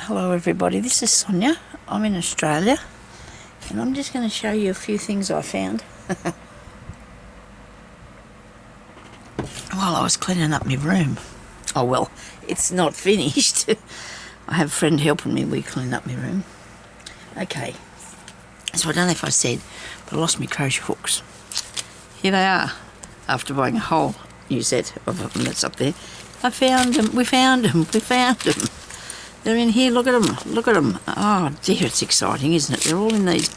Hello everybody, this is Sonya. I'm in Australia and I'm just going to show you a few things I found while I was cleaning up my room. Oh well, it's not finished. I have a friend helping me clean up my room. Okay, so I don't know if I said, but I lost my crochet hooks. Here they are, after buying a whole new set of them that's up there. I found them, we found them. They're in here, look at them. Oh dear, it's exciting, isn't it? They're all in these,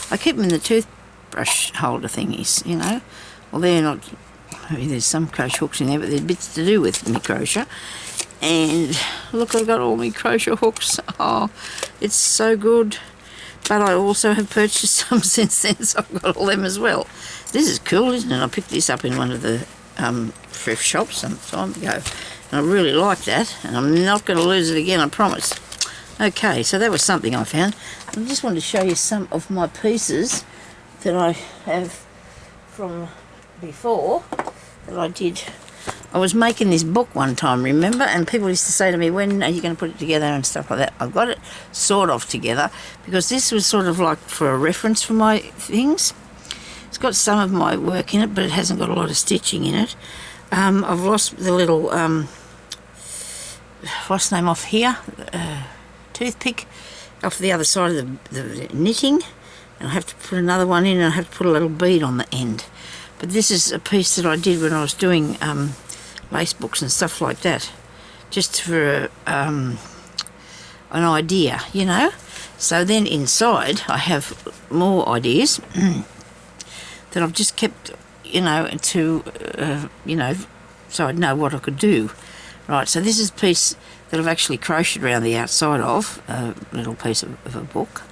I keep them in the toothbrush holder thingies, you know. Well, they're not, there's some crochet hooks in there, but there's bits to do with my crochet. And look, I've got all my crochet hooks. Oh, it's so good. But I also have purchased some since then, so I've got all them as well. This is cool, isn't it? I picked this up in one of the thrift shops some time ago. And I really like that, and I'm not going to lose it again, I promise. Okay, so that was something I found. I just wanted to show you some of my pieces that I have from before that I did. I was making this book one time, remember? And people used to say to me, when are you going to put it together and stuff like that? I've got it sort of together because this was sort of like for a reference for my things. It's got some of my work in it, but it hasn't got a lot of stitching in it. I've lost the little, what's the name off here? Toothpick off the other side of the knitting. And I have to put another one in and I have to put a little bead on the end. But this is a piece that I did when I was doing lace books and stuff like that. Just for an idea, you know. So then inside I have more ideas that I've just kept, you know, to, you know, so I'd know what I could do. Right, so this is a piece that I've actually crocheted around the outside of, a little piece of a book.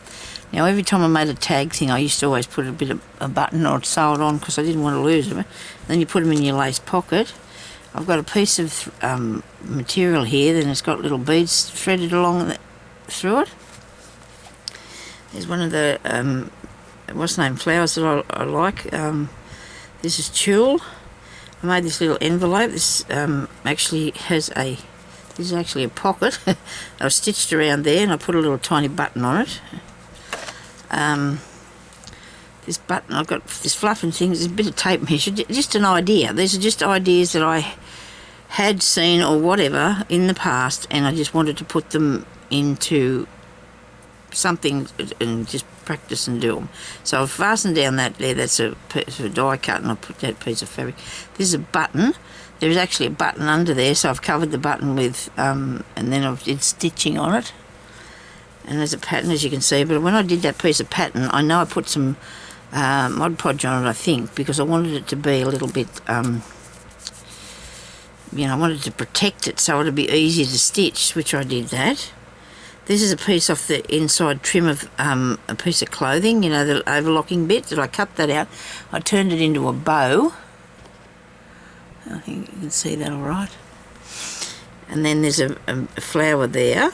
Now, every time I made a tag thing, I used to always put a bit of a button or sew it on because I didn't want to lose them. Then you put them in your lace pocket. I've got a piece of material here, then it's got little beads threaded along through it. There's one of the, what's the name, flowers that I like. This is tulle. I made this little envelope. This actually has a, this is actually a pocket. I was stitched around there and I put a little tiny button on it. This button, I've got this fluff and things, there's a bit of tape measure, just an idea. These are just ideas that I had seen or whatever in the past, and I just wanted to put them into something and just practice and do them. So I've fastened down that there, that's a piece of die cut, and I've put that piece of fabric. This is a button. There's actually a button under there, so I've covered the button with, and then I've did stitching on it. And there's a pattern, as you can see, but when I did that piece of pattern, I know I put some Mod Podge on it, I think, because I wanted it to be a little bit, you know, I wanted to protect it so it would be easier to stitch, which I did that. This is a piece off the inside trim of a piece of clothing, you know, the overlocking bit, that I cut that out. I turned it into a bow. I think you can see that all right. And then there's a flower there.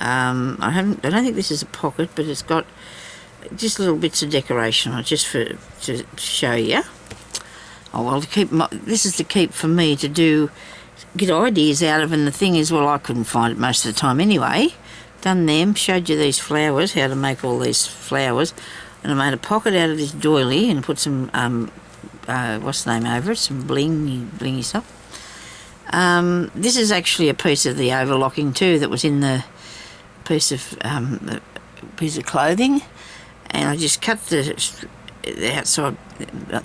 I don't think this is a pocket, but it's got just little bits of decoration, just to show you. Oh well, this is to keep for me to do, get ideas out of, and the thing is, well, I couldn't find it most of the time anyway. Done them, showed you these flowers, how to make all these flowers, and I made a pocket out of this doily and put some, what's the name over it, some blingy stuff. This is actually a piece of the overlocking too that was in the piece of clothing, and I just cut the outside,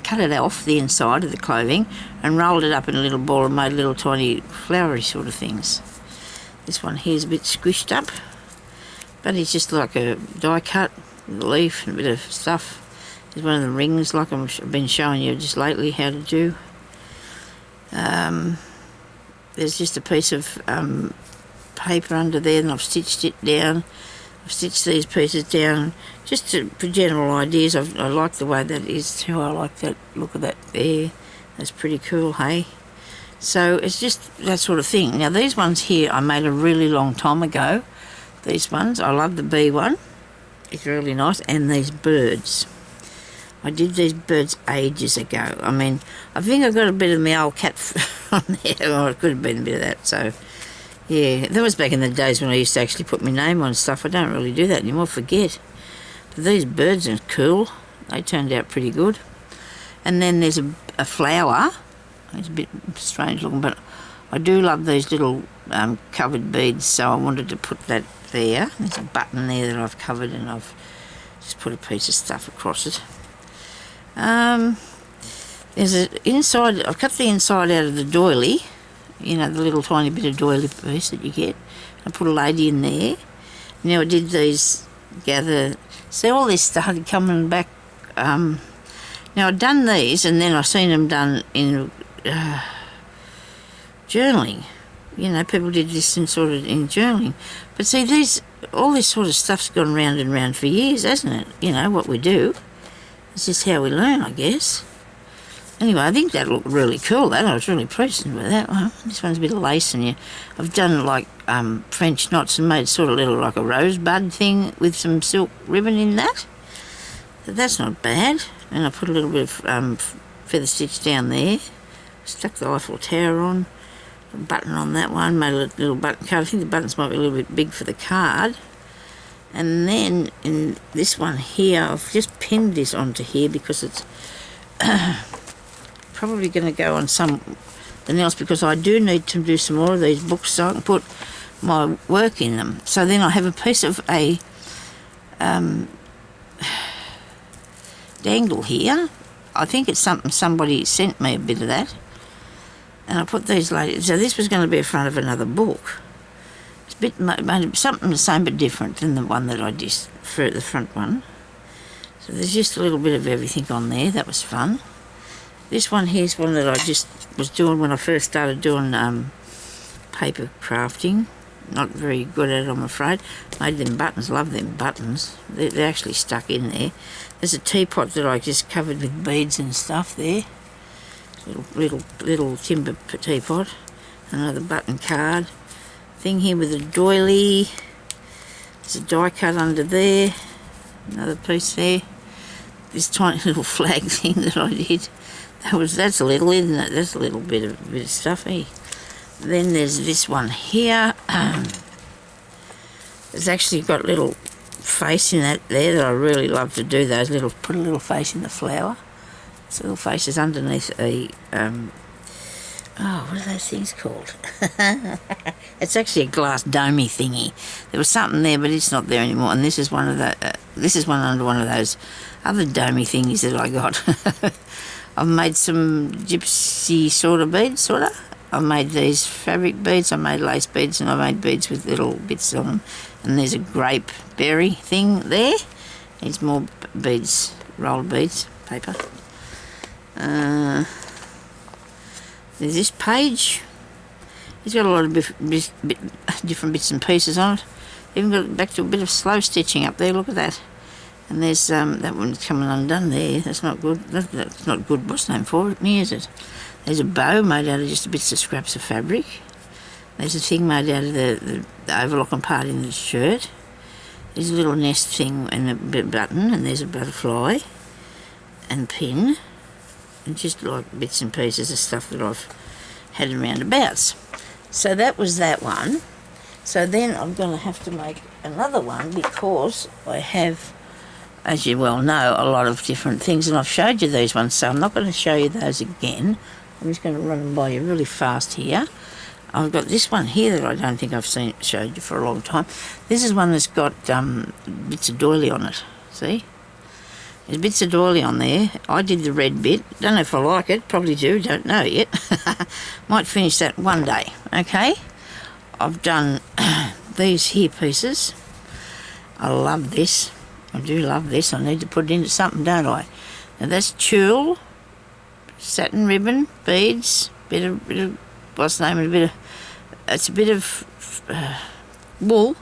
cut it off the inside of the clothing and rolled it up in a little ball and made little tiny flowery sort of things. This one here is a bit squished up, but it's just like a die cut with a leaf and a bit of stuff. There's one of the rings like I've been showing you just lately how to do. There's just a piece of paper under there, and I've stitched it down. I've stitched these pieces down just for general ideas. I like the way that is too. I like that look of that there. That's pretty cool, hey? So it's just that sort of thing. Now these ones here I made a really long time ago. These ones, I love the bee one. It's really nice. And these birds. I did these birds ages ago. I mean, I think I've got a bit of my old cat on there. Or it could have been a bit of that, so Yeah, that was back in the days when I used to actually put my name on stuff. I don't really do that anymore, forget. But these birds are cool. They turned out pretty good. And then there's a flower. It's a bit strange looking, but I do love these little covered beads, so I wanted to put that there. There's a button there that I've covered, and I've just put a piece of stuff across it. There's an inside, I've cut the inside out of the doily, you know, the little tiny bit of doily piece that you get. I put a lady in there. Now I did these see, all this started coming back. Now I'd done these, and then I seen them done in journaling. You know, people did this in journaling. But see, all this sort of stuff's gone round and round for years, hasn't it? You know, what we do. It's just how we learn, I guess. Anyway, I think that looked really cool, I was really pleased with that one. This one's a bit of lace, and I've done like French knots and made sort of little like a rosebud thing with some silk ribbon in that. So that's not bad. And I put a little bit of feather stitch down there. Stuck the Eiffel Tower on. A button on that one, made a little button card. I think the buttons might be a little bit big for the card. And then in this one here, I've just pinned this onto here because it's probably going to go on something else, because I do need to do some more of these books so I can put my work in them. So then I have a piece of a dangle here. I think it's something somebody sent me a bit of that. And I put these later. So this was going to be in front of another book. It's a bit something the same but different than the one that I did for the front one. So there's just a little bit of everything on there. That was fun. This one here's one that I just was doing when I first started doing paper crafting. Not very good at it, I'm afraid. Made them buttons, love them buttons. They're actually stuck in there. There's a teapot that I just covered with beads and stuff there. Little timber teapot. Another button card. Thing here with a doily. There's a die cut under there. Another piece there. This tiny little flag thing that I did. That's a little, isn't it? That's a little bit of stuff, eh? Then there's this one here. It's actually got a little face in that there that I really love to do. Put a little face in the flower. This little face is underneath a what are those things called? It's actually a glass domey thingy. There was something there, but it's not there anymore. And this is one of the. This is one under one of those other domey thingies that I got. I've made some gypsy sort of beads, I've made these fabric beads, I made lace beads, and I made beads with little bits on them. And there's a grape berry thing there. Needs more beads, rolled beads, paper. There's this page. It's got a lot of different bits and pieces on it. Even got back to a bit of slow stitching up there, look at that. And there's that one's coming undone there. That's not good. That's not good. What's the name for it? Me, is it? There's a bow made out of just bits of scraps of fabric. There's a thing made out of the overlocking part in the shirt. There's a little nest thing and a button, and there's a butterfly and pin, and just like bits and pieces of stuff that I've had in roundabouts. So that was that one. So then I'm going to have to make another one, because I have, as you well know, a lot of different things, and I've showed you these ones, so I'm not going to show you those again. I'm just going to run them by you really fast here. I've got this one here that I don't think I've showed you for a long time. This is one that's got bits of doily on it, see? There's bits of doily on there. I did the red bit. Don't know if I like it, probably do, don't know yet. Might finish that one day, okay? I've done these here pieces. I love this. I do love this. I need to put it into something, don't I? Now that's tulle, satin ribbon, beads, bit of what's the name? It's a bit of wool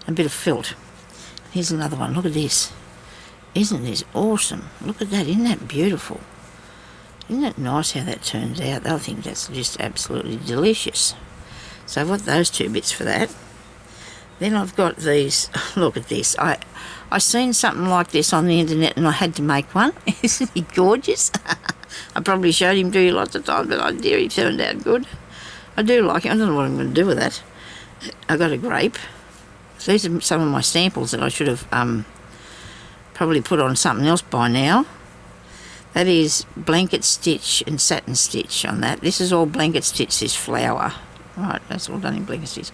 and a bit of felt. Here's another one. Look at this. Isn't this awesome? Look at that. Isn't that beautiful? Isn't it nice how that turns out? I think that's just absolutely delicious. So I've got those two bits for that. Then I've got these. Look at this. I seen something like this on the internet, and I had to make one. Isn't he gorgeous? I probably showed him to you lots of times, but I dear, he turned out good. I do like it. I don't know what I'm going to do with that. I got a grape. So these are some of my samples that I should have probably put on something else by now. That is blanket stitch and satin stitch on that. This is all blanket stitch, this flower. Right, that's all done in blanket stitch.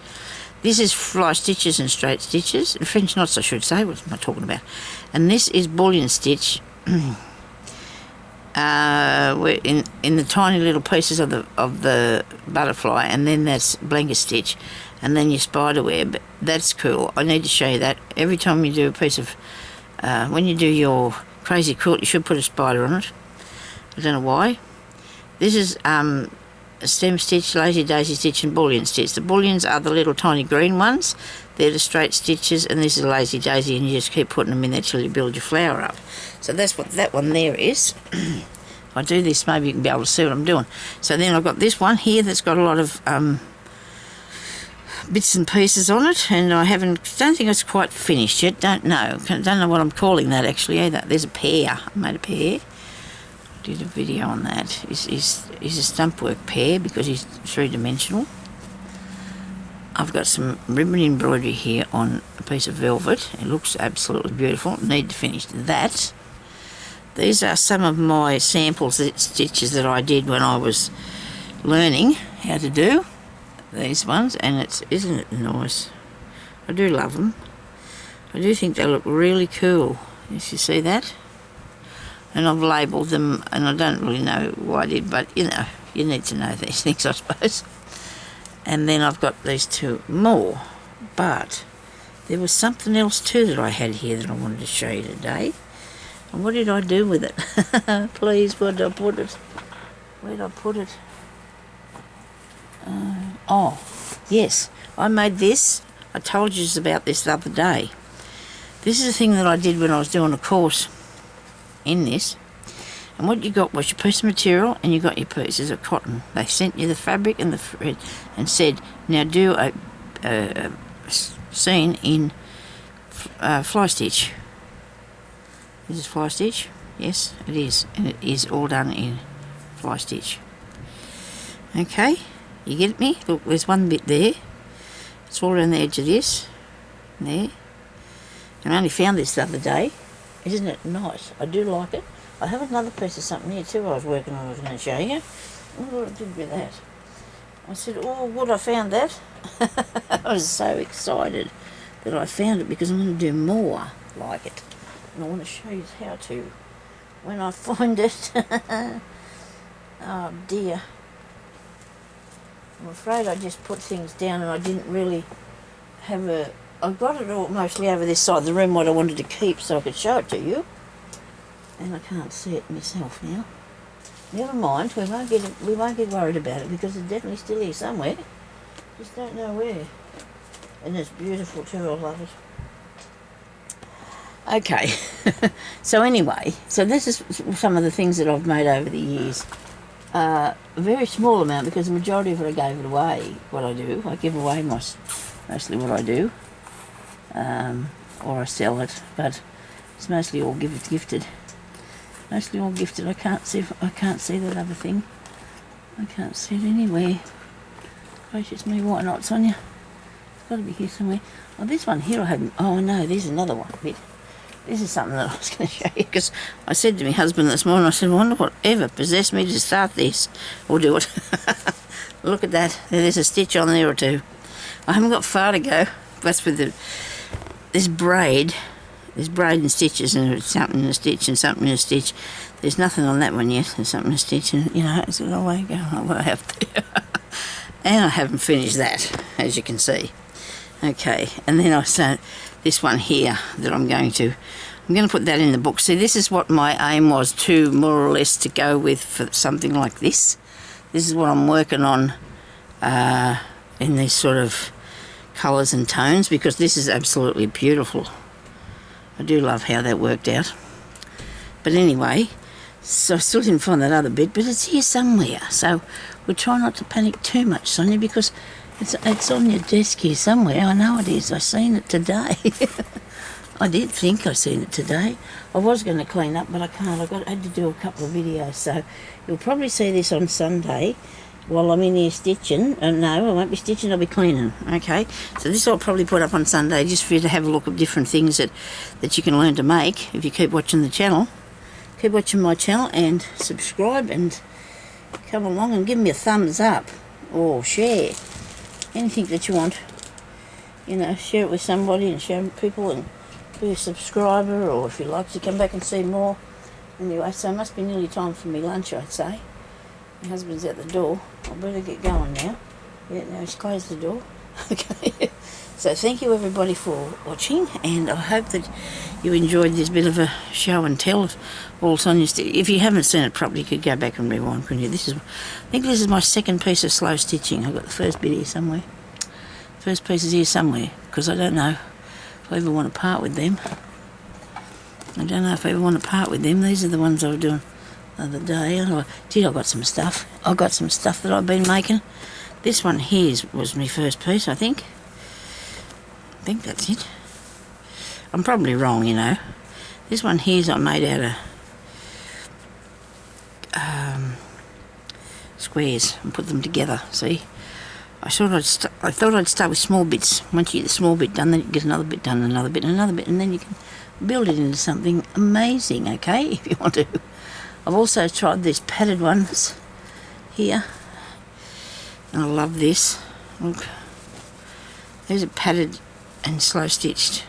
This is fly stitches and straight stitches. French knots, I should say. What am I talking about? And this is bullion stitch. In the tiny little pieces of the butterfly, and then that's blanket stitch, and then your spider web. That's cool. I need to show you that. Every time you do a piece of when you do your crazy quilt, you should put a spider on it. I don't know why. This is stem stitch, lazy daisy stitch, and bullion stitch. The bullions are the little tiny green ones. They're the straight stitches, and this is a lazy daisy, and you just keep putting them in there till you build your flower up. So that's what that one there is. If I do this, maybe you can be able to see what I'm doing. So then I've got this one here that's got a lot of bits and pieces on it, and don't think it's quite finished yet. Don't know what I'm calling that actually either. There's a pear. I made a pear. Did a video on that. He's a stump work pear because he's three-dimensional. I've got some ribbon embroidery here on a piece of velvet. It looks absolutely beautiful. Need to finish that. These are some of my samples stitches that I did when I was learning how to do these ones, and isn't it nice? I do love them. I do think they look really cool. If you see that. And I've labelled them, and I don't really know why I did, but you know, you need to know these things, I suppose. And then I've got these two more, but there was something else too that I had here that I wanted to show you today. And what did I do with it? Please, where did I put it? Where did I put it? Oh, yes, I made this. I told you about this the other day. This is a thing that I did when I was doing a course in this. And what you got was your piece of material, and you got your pieces of cotton. They sent you the fabric and the thread and said, now do a scene in fly stitch. This is fly stitch? Yes, it is. And it is all done in fly stitch. Okay, you get me? Look, there's one bit there. It's all around the edge of this. There. And I only found this the other day. Isn't it nice? I do like it. I have another piece of something here too I was working on. I was going to show you. What I did with that. I said, oh, what, I found that. I was so excited that I found it because I'm going to do more like it. And I want to show you how to when I find it. Oh dear. I'm afraid I just put things down and I didn't really have I got it all mostly over this side of the room, what I wanted to keep so I could show it to you. And I can't see it myself now. Never mind, we won't get worried about it because it's definitely still here somewhere. Just don't know where. And it's beautiful too, I love it. Okay, so anyway, so this is some of the things that I've made over the years. A very small amount because the majority of it I gave it away, what I do. I give away mostly what I do. Or I sell it, but it's mostly all gifted. Mostly all gifted. I can't see that other thing. I can't see it anywhere. Gracious me, why not, Sonya? It's got to be here somewhere. Oh, this one here I haven't. Oh no, there's another one. This is something that I was going to show you because I said to my husband this morning, I said, I wonder whatever possessed me to start this or do it. Look at that. There's a stitch on there or two. I haven't got far to go. That's with this braid. There's braid and stitches, and it's something in a stitch and something in a stitch. There's nothing on that one yet. There's something in a stitch, and you know, it's a long way to go. I have to. And I haven't finished that, as you can see. Okay, and then I start this one here that I'm going to put that in the book. See, this is what my aim was to more or less to go with for something like this. This is what I'm working on in these sort of colours and tones because this is absolutely beautiful. I do love how that worked out. But anyway, so I still didn't find that other bit, but it's here somewhere. So we'll try not to panic too much, Sonya, because it's on your desk here somewhere. I know it is. I seen it today. I did think I seen it today. I was going to clean up, but I can't. I had to do a couple of videos, so you'll probably see this on Sunday. while I'm in here stitching. No, I won't be stitching, I'll be cleaning. Okay, so this I'll probably put up on Sunday just for you to have a look at different things that you can learn to make if you keep watching the channel. Keep watching my channel and subscribe and come along and give me a thumbs up or share. Anything that you want. You know, share it with somebody and share it with people and be a subscriber, or if you'd like to come back and see more. Anyway, so it must be nearly time for me lunch, I'd say. My husband's at the door. I better get going now. Yeah, now he's closed the door. Okay. So thank you everybody for watching, and I hope that you enjoyed this bit of a show and tell of all Sonya Stepto. If you haven't seen it properly, you could go back and rewind, couldn't you? I think this is my second piece of slow stitching. I've got the first bit here somewhere. First piece is here somewhere, because I don't know if I ever want to part with them. I don't know if I ever want to part with them. These are the ones I was doing the other day. I've got some stuff. I've got some stuff that I've been making. This one here was my first piece, I think. I think that's it. I'm probably wrong, you know. This one here's I made out of squares and put them together, see? I thought I'd start with small bits. Once you get the small bit done, then you get another bit done, another bit, and another bit, and then you can build it into something amazing, okay, if you want to. I've also tried these padded ones here, and I love this. Look, these are padded and slow stitched.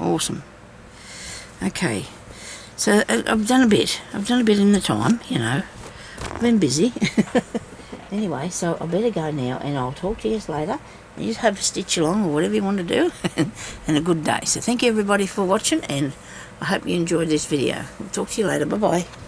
Awesome. Okay, so I've done a bit. I've done a bit in the time, you know. I've been busy. Anyway, so I better go now, and I'll talk to you later. You just have a stitch along or whatever you want to do, and a good day. So thank you everybody for watching, and I hope you enjoyed this video. I'll talk to you later. Bye-bye.